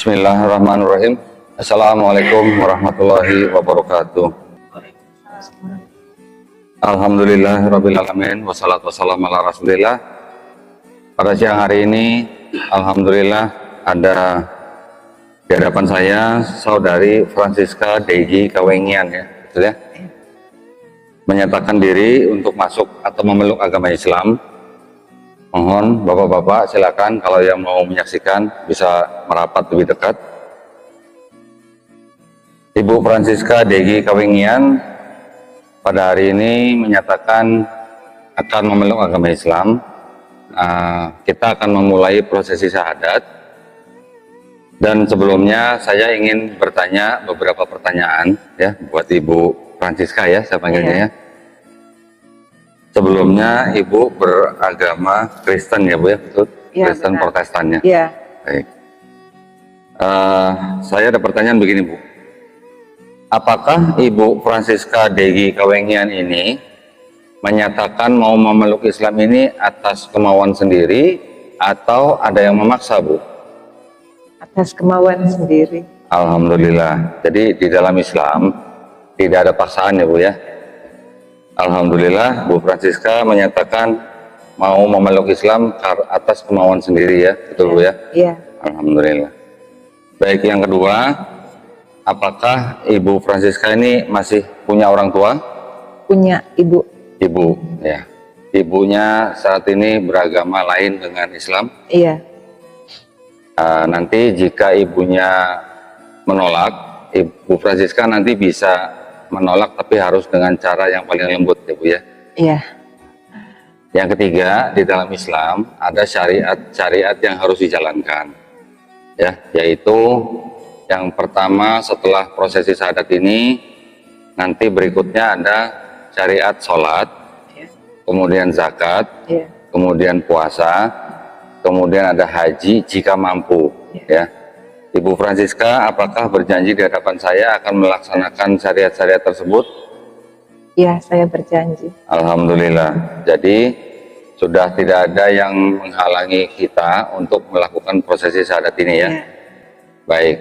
Bismillahirrahmanirrahim. Assalamualaikum warahmatullahi wabarakatuh. Alhamdulillahirrabbilalamin. Wassalatu wassalamu ala rasulillah. Pada siang hari ini, alhamdulillah ada di hadapan saya saudari Francisca Degi Kawengian, ya, betul ya? Menyatakan diri untuk masuk atau memeluk agama Islam. Mohon bapak-bapak silakan kalau yang mau menyaksikan bisa merapat lebih dekat. Ibu Francisca Degi Kawengian pada hari ini menyatakan akan memeluk agama Islam. Kita akan memulai prosesi syahadat. Dan sebelumnya saya ingin bertanya beberapa pertanyaan ya buat Ibu Francisca, ya saya panggilnya ya. Sebelumnya Ibu beragama Kristen ya Bu ya, betul? Ya, Kristen benar. Protestannya. Iya. Baik. Saya ada pertanyaan begini Bu. Apakah Ibu Francisca Degi Kawengian ini menyatakan mau memeluk Islam ini atas kemauan sendiri atau ada yang memaksa Bu? Atas kemauan sendiri. Alhamdulillah. Jadi di dalam Islam tidak ada paksaan ya Bu ya. Alhamdulillah Bu Francisca menyatakan mau memeluk Islam atas kemauan sendiri ya, betul Bu ya? Iya. Alhamdulillah. Baik, yang kedua, apakah Ibu Francisca ini masih punya orang tua? Punya ibu. Ibu, ya. Ibunya saat ini beragama lain dengan Islam? Iya. Nanti jika ibunya menolak, Ibu Francisca nanti bisa menolak tapi harus dengan cara yang paling lembut ya Bu ya. Iya. Yang ketiga, di dalam Islam ada syariat-syariat yang harus dijalankan ya, yaitu yang pertama setelah prosesi syahadat ini nanti berikutnya ada syariat sholat, ya, kemudian zakat, ya, kemudian puasa, kemudian ada haji jika mampu ya. Ibu Francisca, apakah berjanji di hadapan saya akan melaksanakan syariat-syariat tersebut? Ya, saya berjanji. Alhamdulillah. Jadi sudah tidak ada yang menghalangi kita untuk melakukan prosesi syahadat ini ya. Baik.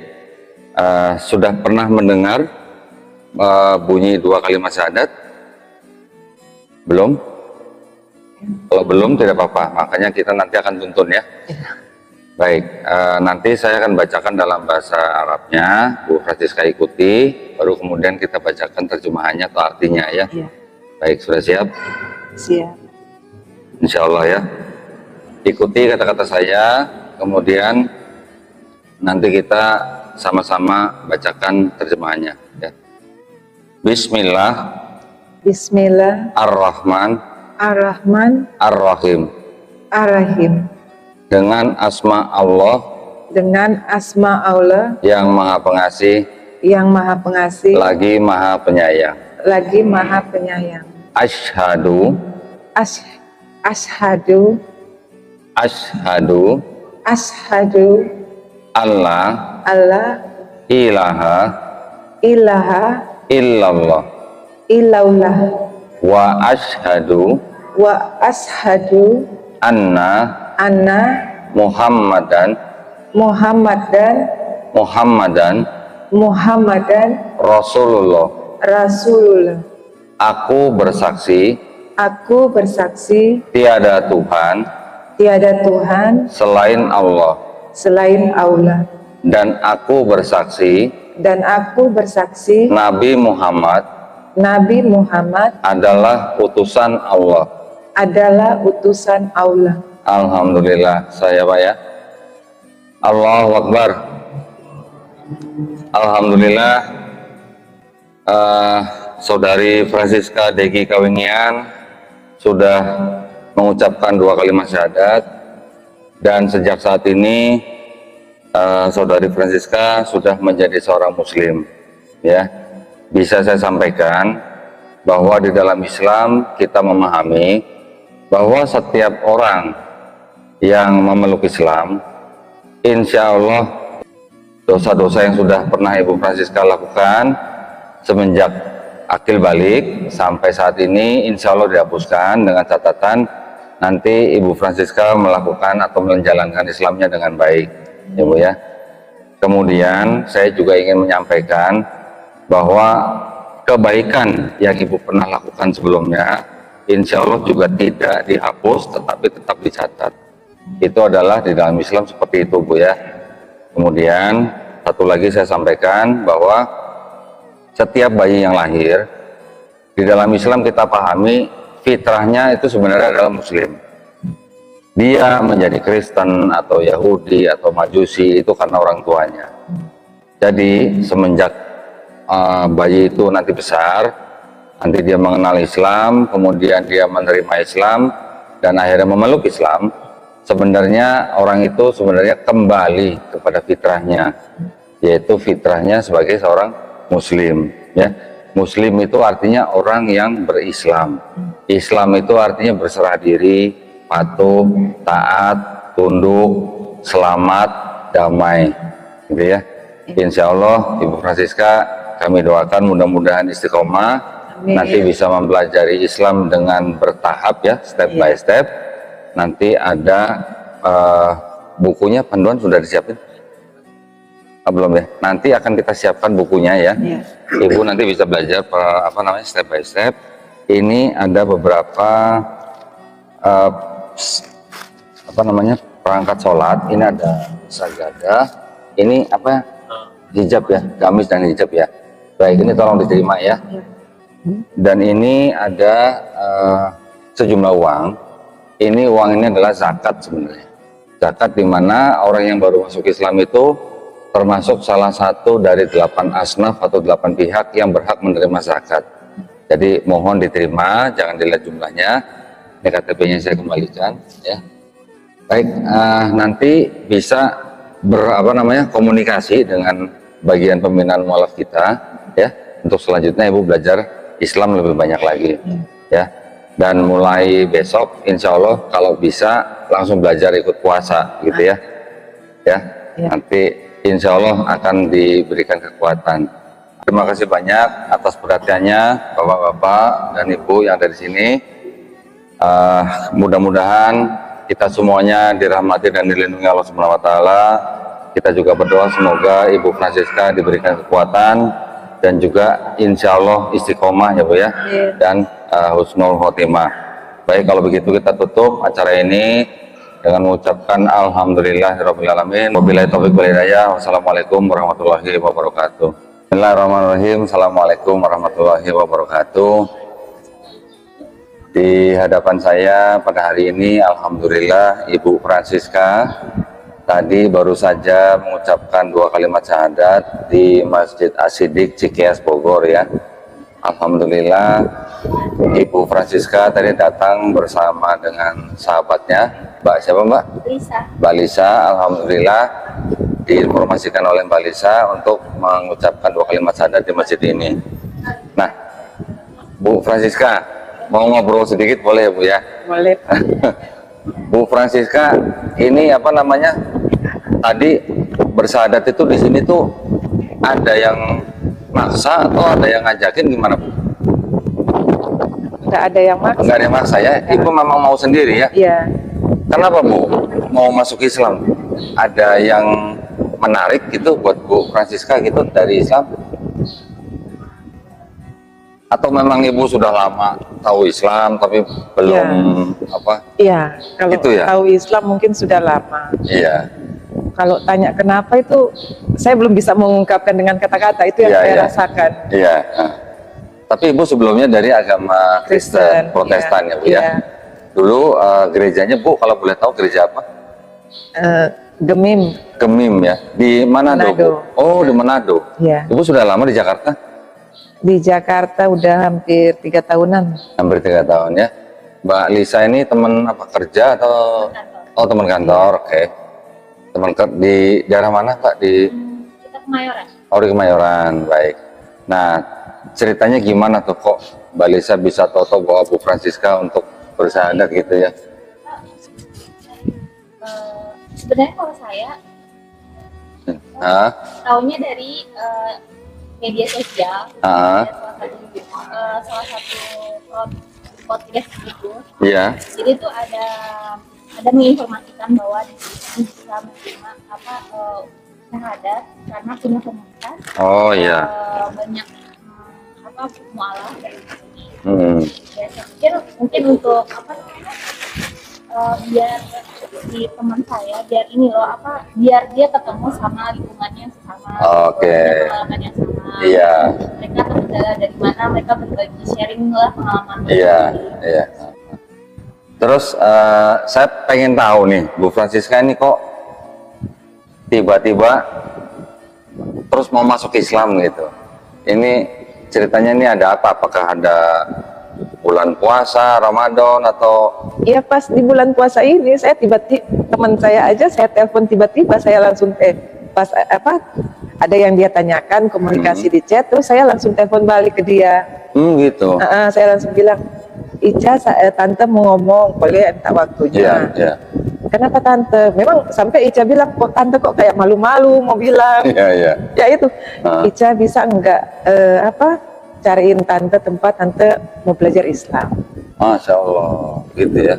Sudah pernah mendengar bunyi 2 kalimat syahadat? Belum? Kalau belum tidak apa-apa. Makanya kita nanti akan tuntun ya. Baik, nanti saya akan bacakan dalam bahasa Arabnya, Bu Francisca ikuti, baru kemudian kita bacakan terjemahannya atau artinya ya. Iya. Baik, sudah siap? Siap. Insya Allah ya. Ikuti kata-kata saya, kemudian nanti kita sama-sama bacakan terjemahannya ya. Bismillah. Bismillah. Ar-Rahman. Ar-Rahman. Ar-Rahim. Ar-Rahim. Dengan asma Allah, dengan asma Allah yang maha pengasih, yang maha pengasih, lagi maha penyayang, lagi maha penyayang. Ashhadu, ashhadu, ashhadu, ashhadu, Allah, Allah, ilaha, ilaha, illallah, illallah, wa ashhadu, anna, Muhammadan, Rasulullah. Aku bersaksi, tiada Tuhan selain Allah, dan aku bersaksi, Nabi Muhammad adalah utusan Allah. Alhamdulillah, saya Pak ya. Allahu Akbar. Alhamdulillah, saudari Francisca Degi Kawengian sudah mengucapkan 2 kalimat syahadat, dan sejak saat ini saudari Francisca sudah menjadi seorang muslim ya. Bisa saya sampaikan bahwa di dalam Islam kita memahami bahwa setiap orang yang memeluk Islam, insya Allah dosa-dosa yang sudah pernah Ibu Francisca lakukan semenjak akil balik sampai saat ini insya Allah dihapuskan, dengan catatan nanti Ibu Francisca melakukan atau menjalankan Islamnya dengan baik ya Bu ya. Kemudian saya juga ingin menyampaikan bahwa kebaikan yang Ibu pernah lakukan sebelumnya, insya Allah juga tidak dihapus, tetapi tetap dicatat. Itu adalah di dalam Islam seperti itu, Bu ya. Kemudian satu lagi saya sampaikan bahwa setiap bayi yang lahir, di dalam Islam kita pahami fitrahnya itu sebenarnya adalah Muslim. Dia menjadi Kristen atau Yahudi atau Majusi itu karena orang tuanya. Jadi semenjak bayi itu nanti besar, nanti dia mengenal Islam, kemudian dia menerima Islam dan akhirnya memeluk Islam, sebenarnya orang itu sebenarnya kembali kepada fitrahnya, yaitu fitrahnya sebagai seorang Muslim ya. Muslim itu artinya orang yang berislam. Islam itu artinya berserah diri, patuh, taat, tunduk, selamat, damai gitu ya. Insya Allah Ibu Francisca kami doakan mudah-mudahan istiqomah. Amin. Nanti bisa mempelajari Islam dengan bertahap ya, step by step. Nanti ada bukunya, panduan sudah disiapin? Belum ya? Nanti akan kita siapkan bukunya ya. Ibu nanti bisa belajar step by step. Ini ada beberapa perangkat sholat. Ini ada sajadah. Ini hijab ya, gamis dan hijab ya. Baik, ini tolong diterima ya. Dan ini ada sejumlah uang. Ini uang ini adalah zakat sebenarnya. Zakat di mana orang yang baru masuk Islam itu termasuk salah satu dari 8 asnaf atau 8 pihak yang berhak menerima zakat. Jadi mohon diterima, jangan dilihat jumlahnya. Ini KTP-nya saya kembalikan ya. Baik, nanti bisa komunikasi dengan bagian pembinaan mualaf kita ya, untuk selanjutnya Ibu belajar Islam lebih banyak lagi ya. Dan mulai besok insya Allah kalau bisa langsung belajar ikut puasa gitu ya. Nanti insya Allah akan diberikan kekuatan. Terima kasih banyak atas perhatiannya Bapak-bapak dan Ibu yang ada di sini. Mudah-mudahan kita semuanya dirahmati dan dilindungi Allah Subhanahu wa taala. Kita juga berdoa semoga Ibu Francisca diberikan kekuatan dan juga insya Allah istiqomah ya Bu ya, dan husnul khotimah. Baik, kalau begitu kita tutup acara ini dengan mengucapkan alhamdulillahirabbil alamin. Wabillahi taufiq wal hidayah. Wassalamualaikum warahmatullahi wabarakatuh. Bismillahirrahmanirrahim. Assalamualaikum warahmatullahi wabarakatuh. Di hadapan saya pada hari ini alhamdulillah Ibu Francisca tadi baru saja mengucapkan 2 kalimat syahadat di Masjid As-Siddiq Cikeas Bogor ya. Alhamdulillah Ibu Francisca tadi datang bersama dengan sahabatnya, Mbak siapa Mbak? Lisa. Mbak Lisa. Alhamdulillah diinformasikan oleh Mbak Lisa untuk mengucapkan 2 kalimat syahadat di masjid ini. Nah, Bu Francisca mau ngobrol sedikit boleh ya Bu ya? Boleh. Bu Francisca ini tadi bersyahadat itu di sini tuh ada yang maksa atau ada yang ngajakin gimana Bu? Nggak ada yang maksa. Nggak ada yang maksa ya? Ibu memang mau sendiri ya? Iya. Kenapa Bu mau masuk Islam? Ada yang menarik gitu buat Bu Francisca gitu dari Islam? Atau memang Ibu sudah lama tahu Islam tapi belum Iya, kalau gitu ya? tahu Islam mungkin sudah lama. Iya. Kalau tanya kenapa itu saya belum bisa mengungkapkan dengan kata-kata, itu yang saya rasakan. Iya. Tapi Ibu sebelumnya dari agama Kristen, Protestan ya Bu ya? Dulu gerejanya Bu kalau boleh tahu gereja apa? Gemim. Gemim ya. Di Manado, Bu? Oh, di Manado. Iya. Ibu sudah lama di Jakarta? Di Jakarta udah hampir 3 tahunan. Hampir 3 tahun ya. Mbak Lisa ini teman kerja atau teman kantor? Oke. Teman di daerah mana Pak? Di Kita Kemayoran. Oh, di Kemayoran. Baik. Nah, ceritanya gimana tuh kok Mbak Lisa bisa tahu bawa Bu Francisca untuk bersyahadat gitu ya? Sebenarnya kalau saya tahunya dari media sosial, salah satu podcast gitu. Iya. Jadi itu ada menginformasikan bahwa di sini bisa menerima syahadat karena punya komunitas. Oh iya. Banyak mualaf dari sini. Ya, saya pikir mungkin untuk biar si teman saya biar ini loh biar dia ketemu sama lingkungannya yang sama, Oke. pengalaman yang sama. Iya. Mereka teman dari mana mereka berbagi sharing lah pengalaman. Iya, iya. Terus saya pengen tahu nih, Bu Francisca ini kok tiba-tiba terus mau masuk Islam gitu. Ini ceritanya ini ada apa? Apakah ada bulan puasa, Ramadan atau? Iya, pas di bulan puasa ini saya tiba-tiba teman saya aja saya telepon tiba-tiba, saya langsung pas ada yang dia tanyakan komunikasi di chat, terus saya langsung telepon balik ke dia. Gitu. Saya langsung bilang, Ica, tante mau ngomong, boleh minta waktunya. Iya. Kenapa tante? Memang sampai Ica bilang, kok tante kok kayak malu-malu mau bilang. Iya. Ya itu, Ica bisa enggak cariin tante tempat tante mau belajar Islam. Masya Allah, gitu ya.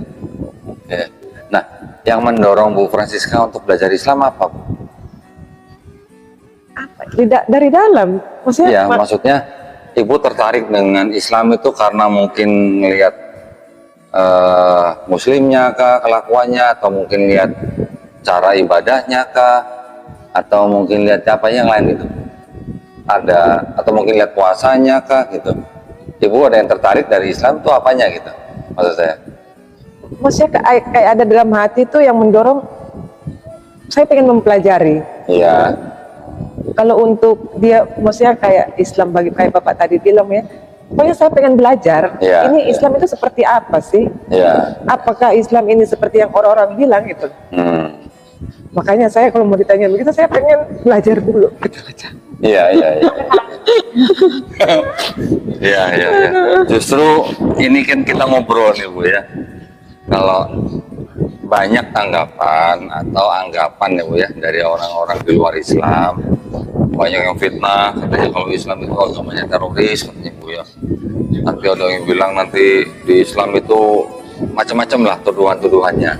Oke. Nah, yang mendorong Bu Francisca untuk belajar Islam apa, Bu? Dari dalam, maksudnya? Iya, maksudnya Ibu tertarik dengan Islam itu karena mungkin melihat muslimnya kah, kelakuannya, atau mungkin lihat cara ibadahnya kah, atau mungkin lihat apa yang lain gitu? Ada, atau mungkin lihat puasanya kah gitu? Ibu ada yang tertarik dari Islam tuh apanya gitu, maksud saya? Maksudnya kayak ada dalam hati tuh yang mendorong saya pengen mempelajari. Iya. Kalau untuk dia, maksudnya kayak Islam kayak Bapak tadi bilang ya, pokoknya saya pengen belajar. Iya, ini Islam itu seperti apa sih? Iya. Apakah Islam ini seperti yang orang-orang bilang gitu? Makanya saya kalau mau ditanya begitu, saya pengen belajar dulu. Gitu aja. Iya. Iya. Justru ini kan kita ngobrol nih, Bu ya. Kalau banyak tanggapan atau anggapan ya, Bu ya, dari orang-orang di luar Islam, banyak yang fitnah katanya kalau Islam itu agamanya teroris katanya, Bu ya. Nanti ada yang bilang nanti di Islam itu macam-macam lah tuduhan-tuduhannya.